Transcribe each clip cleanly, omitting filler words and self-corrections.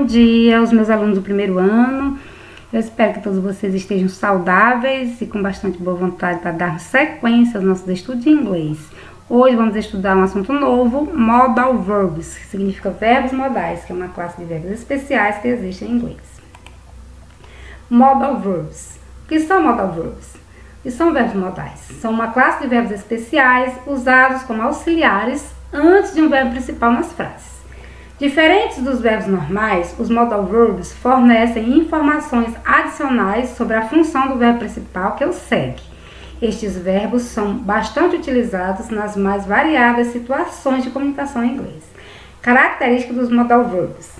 dia aos meus alunos do primeiro ano. Eu espero que todos vocês estejam saudáveis e com bastante boa vontade para dar sequência aos nossos estudos de inglês. Hoje vamos estudar um assunto novo, Modal Verbs, que significa verbos modais, que é uma classe de verbos especiais que existe em inglês. Modal Verbs. O que são Modal Verbs? O que são verbos modais? São uma classe de verbos especiais usados como auxiliares antes de um verbo principal nas frases. Diferentes dos verbos normais, os modal verbs fornecem informações adicionais sobre a função do verbo principal que o segue. Estes verbos são bastante utilizados nas mais variadas situações de comunicação em inglês. Características dos modal verbs.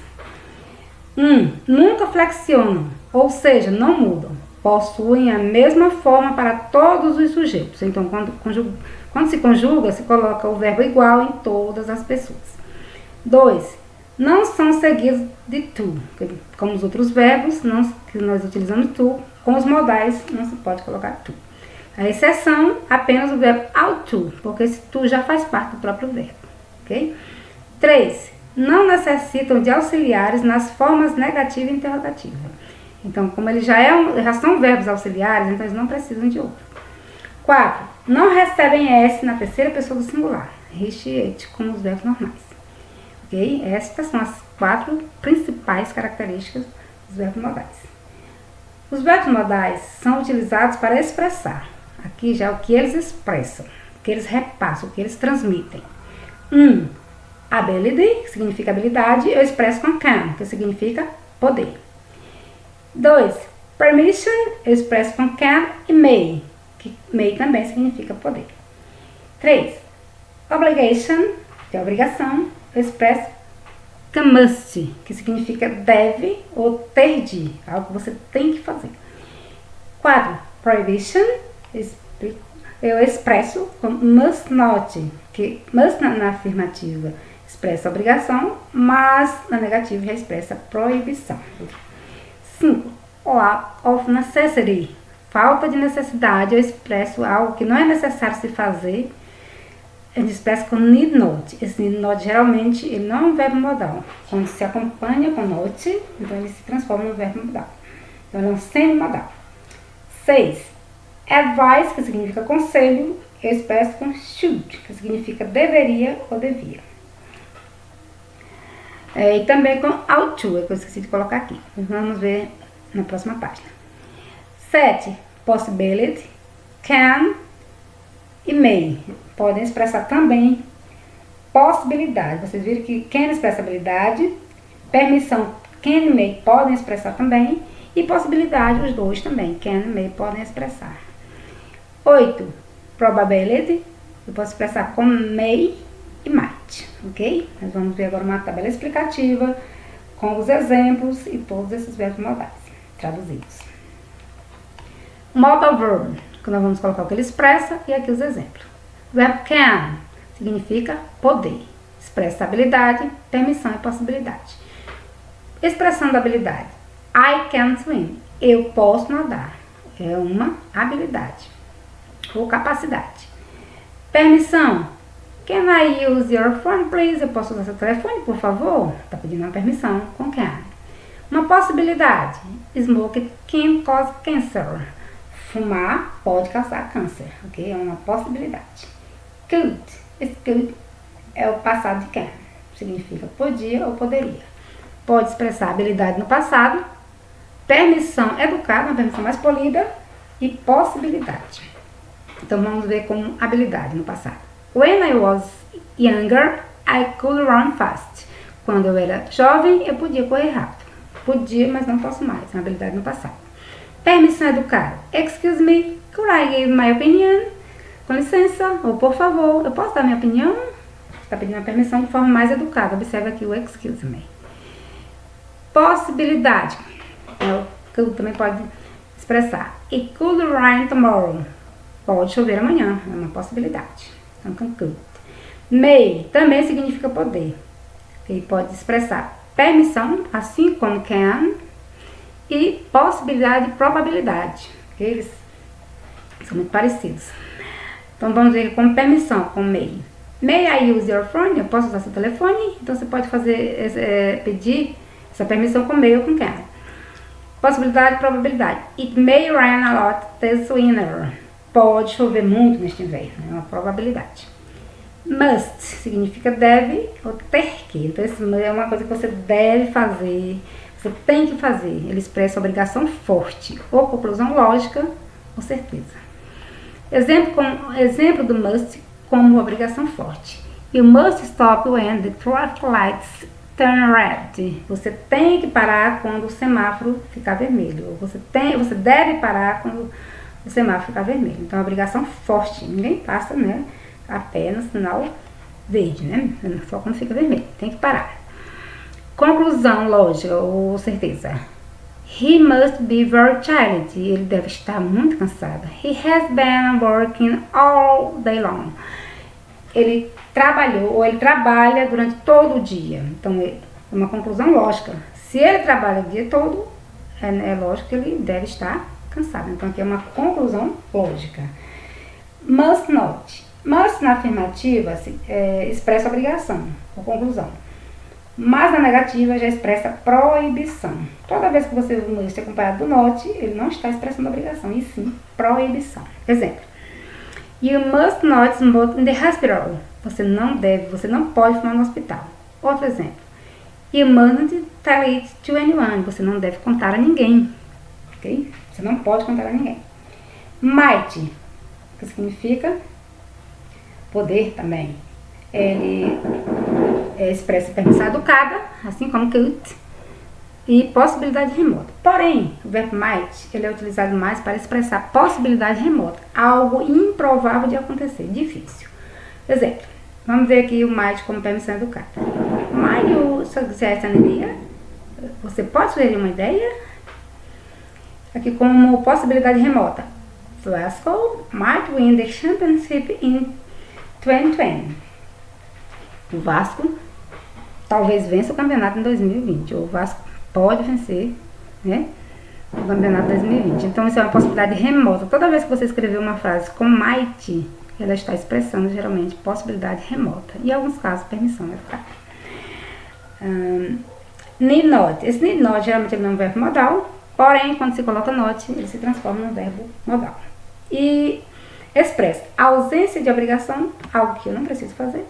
1. Nunca flexionam, ou seja, não mudam. Possuem a mesma forma para todos os sujeitos. Então, quando se conjuga, se coloca o verbo igual em todas as pessoas. 2. Não são seguidos de to, como os outros verbos que nós utilizamos to, com os modais não se pode colocar to. A exceção apenas o verbo ao to, porque esse to já faz parte do próprio verbo. Ok? 3. Não necessitam de auxiliares nas formas negativa e interrogativa. Então, como eles já são verbos auxiliares, então eles não precisam de outro. 4. Não recebem S na terceira pessoa do singular, it, como os verbos normais. Ok? Estas são as 4 principais características dos verbos modais. Os verbos modais são utilizados para expressar. Aqui já o que eles expressam, o que eles repassam, o que eles transmitem. 1. Ability, que significa habilidade, eu expresso com can, que significa poder. 2. Permission, eu expresso com can e may, que may também significa poder. 3. Obligation, que é obrigação, eu expresso com must, que significa deve ou ter de, algo que você tem que fazer. 4. Prohibition, eu expresso com must not, que must na afirmativa expressa obrigação, mas na negativa já expressa proibição. 5. Lack of necessity, falta de necessidade, eu expresso algo que não é necessário se fazer, a gente expressa com need not. Esse need not geralmente ele não é um verbo modal. Quando se acompanha com not, então ele se transforma no verbo modal. Então ele é um semimodal. 6. Advice, que significa conselho, eu expresso com should, que significa deveria ou devia. E também com ought to, que eu esqueci de colocar aqui. Vamos ver na próxima página. 7. Possibility, can e may. Podem expressar também possibilidade. Vocês viram que can expressa habilidade, permissão, can e may podem expressar também, e possibilidade, os dois também, can e may podem expressar. 8. Probability, eu posso expressar com may e might, ok? Nós vamos ver agora uma tabela explicativa com os exemplos e todos esses verbos modais traduzidos. Modal verb, que nós vamos colocar o que ele expressa e aqui os exemplos. O verbo can significa poder, expressa habilidade, permissão e possibilidade. Expressão da habilidade. I can swim, eu posso nadar, é uma habilidade ou capacidade. Permissão. Can I use your phone, please? Eu posso usar seu telefone, por favor? Está pedindo uma permissão com can. Uma possibilidade. Smoke can cause cancer. Fumar pode causar câncer, ok? É uma possibilidade. Could. Esse could é o passado de can. Significa podia ou poderia. Pode expressar habilidade no passado, permissão educada, uma permissão mais polida, e possibilidade. Então vamos ver como habilidade no passado. When I was younger, I could run fast. Quando eu era jovem, eu podia correr rápido. Podia, mas não posso mais. É uma habilidade no passado. Permissão educada. Excuse me, could I give my opinion? Com licença, ou por favor, eu posso dar minha opinião? Está pedindo uma permissão de forma mais educada. Observe aqui o excuse me. Possibilidade. Could também pode expressar. It could rain tomorrow. Pode chover amanhã. É uma possibilidade. Então, com could. May também significa poder. Ele pode expressar permissão, assim como can, e possibilidade e probabilidade. Eles são muito parecidos. Então, vamos ver como permissão, com may. May I use your phone? Eu posso usar seu telefone? Então, você pode fazer, pedir Essa permissão com may ou com can. Possibilidade e probabilidade. It may rain a lot this winter. Pode chover muito neste inverno. É uma probabilidade. Must significa deve ou ter que. Então, isso é uma coisa que você deve fazer. Você tem que fazer. Ele expressa obrigação forte. Ou conclusão lógica ou certeza. Exemplo do must como obrigação forte. You must stop when the traffic lights turn red. Você tem que parar quando o semáforo ficar vermelho. Você deve parar quando o semáforo ficar vermelho. Então, é uma obrigação forte. Ninguém passa, né, a pé no sinal verde, né? Só quando fica vermelho. Tem que parar. Conclusão lógica ou certeza. He must be very tired. Ele deve estar muito cansado. He has been working all day long. Ele trabalhou ou ele trabalha durante todo o dia. Então, é uma conclusão lógica. Se ele trabalha o dia todo, é lógico que ele deve estar cansado. Então, aqui é uma conclusão lógica. Must not. Must na afirmativa expressa obrigação ou conclusão. Mas na negativa já expressa proibição. Toda vez que você usa o must acompanhado do not, ele não está expressando obrigação, e sim proibição. Exemplo. You must not smoke in the hospital. Você não pode fumar no hospital. Outro exemplo. You mustn't tell it to anyone. Você não deve contar a ninguém. Ok? Você não pode contar a ninguém. Might, que significa poder também. Ele expressa permissão educada, assim como could, e possibilidade remota. Porém, o verbo might, ele é utilizado mais para expressar possibilidade remota, algo improvável de acontecer, difícil. Exemplo, vamos ver aqui o might como permissão educada. Might you suggest an idea? Você pode sugerir uma ideia? Aqui como possibilidade remota. Glasgow might win the championship in 2020. O Vasco talvez vença o campeonato em 2020. O Vasco pode vencer, né, o campeonato 2020. Então, isso é uma possibilidade remota. Toda vez que você escrever uma frase com might, ela está expressando geralmente possibilidade remota. E em alguns casos, permissão educada. Need not. Esse need not geralmente ele não é um verbo modal, porém, quando se coloca not, ele se transforma num verbo modal. E expressa ausência de obrigação, algo que eu não preciso fazer.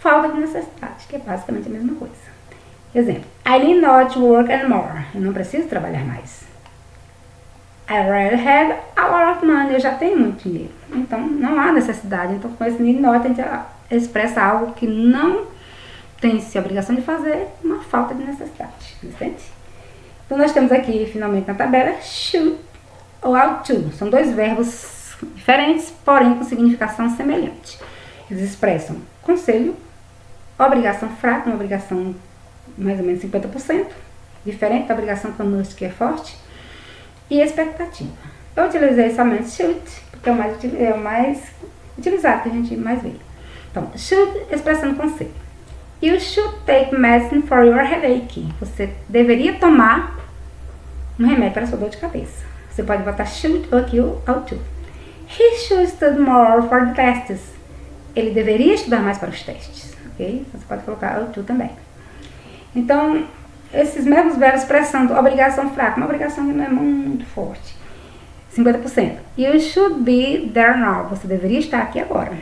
Falta de necessidade, que é basicamente a mesma coisa. Exemplo. I need not work anymore. Eu não preciso trabalhar mais. I already have a lot of money. Eu já tenho muito dinheiro. Então, não há necessidade. Então, com esse need not, a gente expressa algo que não tem-se obrigação de fazer, uma falta de necessidade. Entende? Então, nós temos aqui, finalmente, na tabela, should ou ought to. São dois verbos diferentes, porém com significação semelhante. Eles expressam conselho, obrigação fraca, uma obrigação mais ou menos 50%, diferente da obrigação com must, que é forte, e expectativa. Eu utilizei somente should, porque é o mais utilizado, que a gente mais vê. Então, should expressando conselho. You should take medicine for your headache. Você deveria tomar um remédio para a sua dor de cabeça. Você pode botar should ou aqui o ought to. He should study more for the tests. Ele deveria estudar mais para os testes, ok? Você pode colocar ought to também. Então, esses mesmos verbos expressando obrigação fraca, uma obrigação que não é muito forte. 50%. You should be there now. Você deveria estar aqui agora.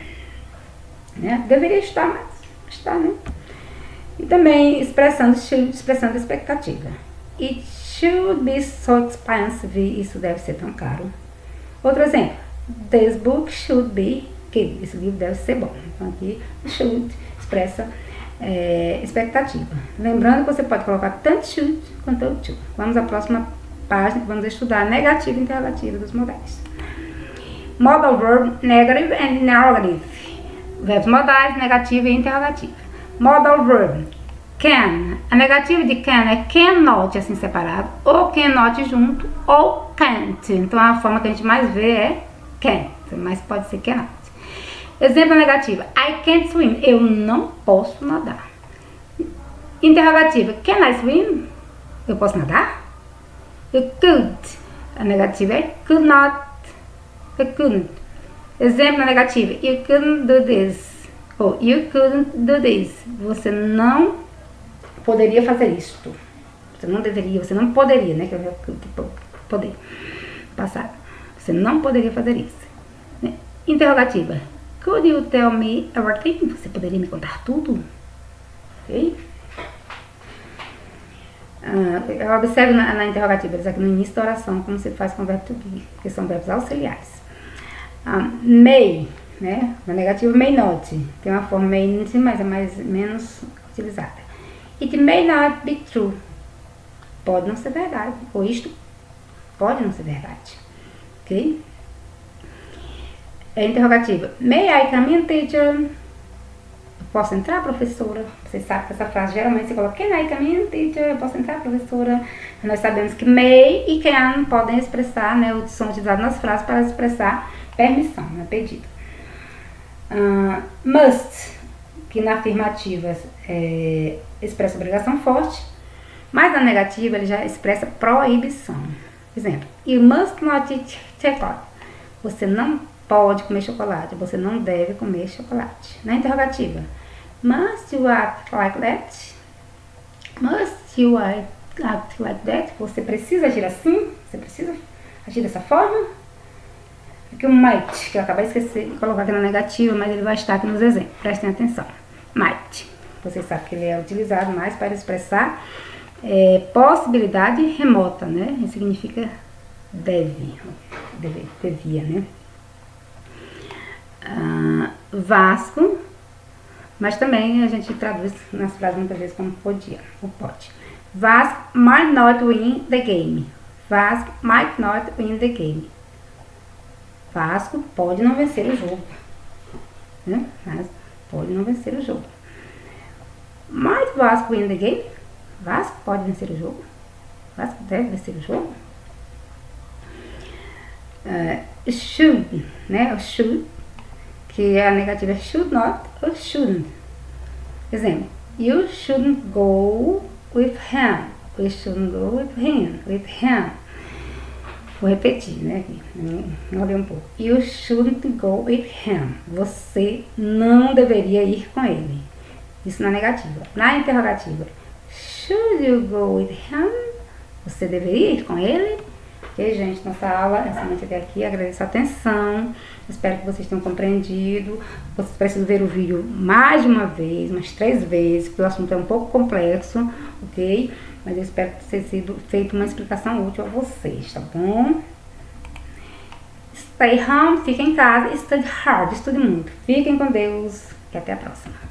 Né? Deveria estar, mas está, né? E também expressando expectativa. It should be so expensive. Isso deve ser tão caro. Outro exemplo. This book should be good. Esse livro deve ser bom. Então aqui, should expressa expectativa. Lembrando que você pode colocar tanto should quanto ought to. Vamos à próxima página que vamos estudar a negativa e interrogativa dos modais. Modal verb, negative and interrogative. Verbos modais, negativa e interrogativa. Modal verb, can. A negativa de can é cannot, assim separado, ou cannot junto, ou can't. Então a forma que a gente mais vê é can't, mas pode ser cannot. Exemplo negativa, I can't swim. Eu não posso nadar. Interrogativa, can I swim? Eu posso nadar? You could. A negativa é could not. You couldn't. Exemplo negativa, you couldn't do this. Ou you couldn't do this. Você não poderia fazer isto. Você não deveria, você não poderia, né? Poder. Passado. Você não poderia fazer isso. Né? Interrogativa. Could you tell me everything? Você poderia me contar tudo? Ok? Observe na interrogativa, eles aqui no início da oração, como se faz com o verbo to be, que são verbos auxiliares. May, né? Na negativa, may not. Tem uma forma may not, mas é menos utilizada. It may not be true. Pode não ser verdade. Ou isto pode não ser verdade. Ok? Interrogativa. May I come in, teacher? Posso entrar, professora? Você sabe que essa frase geralmente se coloca can I come in, teacher? Posso entrar, professora? Nós sabemos que may e can podem expressar, né, são utilizados nas frases para expressar permissão, né, pedido. Must, que na afirmativa expressa obrigação forte, mas na negativa ele já expressa proibição. Exemplo, you must not eat chocolate. Você não pode comer chocolate, você não deve comer chocolate. Na interrogativa, must you act like that? Must you act like that? Você precisa agir assim? Você precisa agir dessa forma? Aqui o might, que eu acabei de esquecer de colocar aqui na negativa, mas ele vai estar aqui nos exemplos. Prestem atenção. Might. Vocês sabem que ele é utilizado mais para expressar possibilidade remota, né? Ele significa devia, né? Vasco, mas também a gente traduz nas frases muitas vezes como podia, ou pode. Vasco might not win the game. Vasco might not win the game. Vasco pode não vencer o jogo, né? Mas pode não vencer o jogo. Might Vasco win the game? Vasco pode vencer o jogo? Vasco deve vencer o jogo? Should, né? O should, que a negativa é should not ou shouldn't. Exemplo, you shouldn't go with him. You shouldn't go with him. Vou repetir, né? Olha um pouco. You shouldn't go with him. Você não deveria ir com ele. Isso na negativa. Na interrogativa, should you go with him? Você deveria ir com ele? Ok, gente, nossa aula é somente até aqui. Agradeço a atenção. Espero que vocês tenham compreendido. Vocês precisam ver o vídeo mais de uma vez, umas 3 vezes, porque o assunto é um pouco complexo, ok? Mas eu espero que tenha sido feita uma explicação útil a vocês, tá bom? Stay home, fique em casa, study hard, estude muito. Fiquem com Deus e até a próxima.